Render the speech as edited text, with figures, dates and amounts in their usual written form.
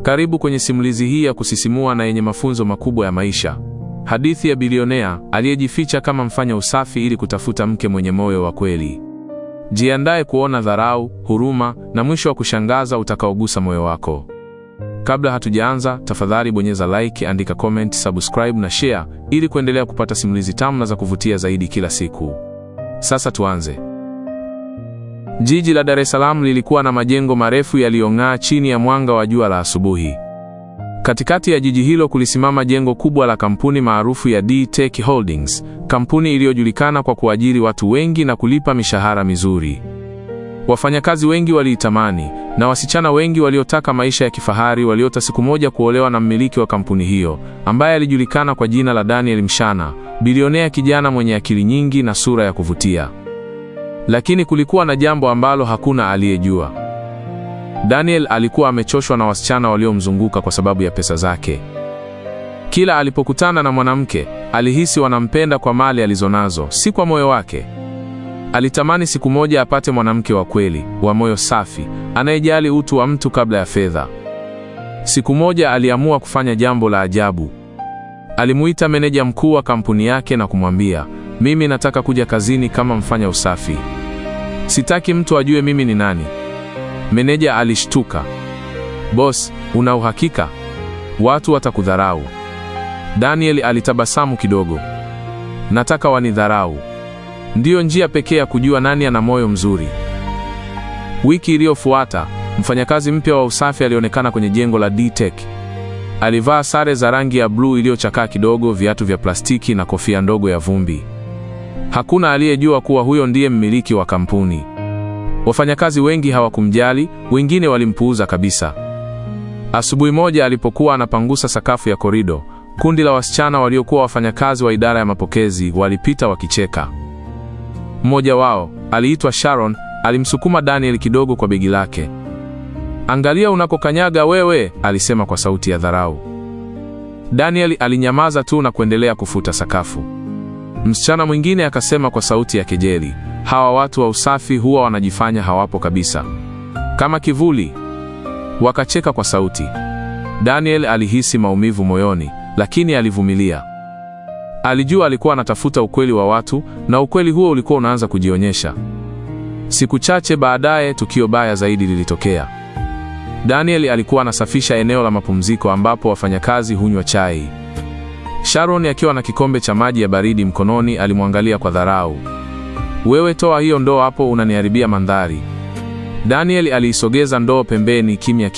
Karibu kwenye simulizi hii ya kusisimua na yenye mafunzo makubwa ya maisha. Hadithi ya bilionea aliyejificha kama mfanya usafi ili kutafuta mke mwenye moyo wa kweli. Jiandae kuona dharau, huruma na mwisho wa kushangaza utakaogusa moyo wako. Kabla hatujaanza, tafadhali bonyeza like, andika comment, subscribe na share ili kuendelea kupata simulizi tamu na za kuvutia zaidi kila siku. Sasa tuanze. Jiji la Dar es Salaam lilikuwa na majengo marefu yaliyong'aa chini ya mwanga wa jua la asubuhi. Katikati ya jiji hilo kulisimama jengo kubwa la kampuni maarufu ya D-Tech Holdings, kampuni iliyojulikana kwa kuajiri watu wengi na kulipa mishahara mizuri. Wafanyakazi wengi waliitamani, na wasichana wengi waliotaka maisha ya kifahari waliota siku moja kuolewa na mmiliki wa kampuni hiyo, ambaye alijulikana kwa jina la Daniel Mshana, bilionea kijana mwenye akili nyingi na sura ya kuvutia. Lakini kulikuwa na jambo ambalo hakuna aliyejua. Daniel alikuwa amechoshwa na wasichana waliomzunguka kwa sababu ya pesa zake. Kila alipokutana na mwanamke, alihisi wanampenda kwa mali alizonazo, si kwa moyo wake. Alitamani siku moja apate mwanamke wa kweli, wa moyo safi, anayejali utu wa mtu kabla ya fedha. Siku moja aliamua kufanya jambo la ajabu. Alimuita meneja mkuu wa kampuni yake na kumwambia, "Mimi nataka kuja kazini kama mfanya usafi. Sitaki mtu ajue mimi ni nani." Meneja alishtuka. "Boss, una uhakika? Watu watakudharau." Daniel alitabasamu kidogo. "Nataka wanidharau. Ndiyo njia pekee ya kujua nani ana moyo mzuri." Wiki iliyofuata, mfanyakazi mpya wa usafi alionekana kwenye jengo la D-Tech. Alivaa sare za rangi ya bluu iliyochakaa kidogo, viatu vya plastiki na kofia ndogo ya vumbi. Hakuna aliyejua kuwa huyo ndiye mmiliki wa kampuni. Wafanyakazi wengi hawakumjali, wengine walimpuuza kabisa. Asubuhi moja alipokuwa anapangusa sakafu ya korido, kundi la wasichana waliokuwa wafanyakazi wa idara ya mapokezi walipita wakicheka. Mmoja wao, aliitwa Sharon, alimsukuma Daniel kidogo kwa begi lake. "Angalia unakokanyaga wewe," alisema kwa sauti ya dharau. Daniel alinyamaza tu na kuendelea kufuta sakafu. Msichana mwingine akasema kwa sauti ya kejeli, "Hawa watu wa usafi huwa wanajifanya hawapo kabisa. Kama kivuli." Wakacheka kwa sauti. Daniel alihisi maumivu moyoni, lakini alivumilia. Alijua alikuwa anatafuta ukweli wa watu, na ukweli huo ulikuwa unaanza kujionyesha. Siku chache baadaye, tukio baya zaidi lilitokea. Daniel alikuwa anasafisha eneo la mapumziko ambapo wafanyakazi hunywa chai. Sharon akiwa na kikombe cha maji ya baridi mkononi alimwangalia kwa dharau. "Wewe toa hiyo ndoo hapo, unaniharibia mandhari." Daniel aliisogeza ndoo pembeni kimya kimya.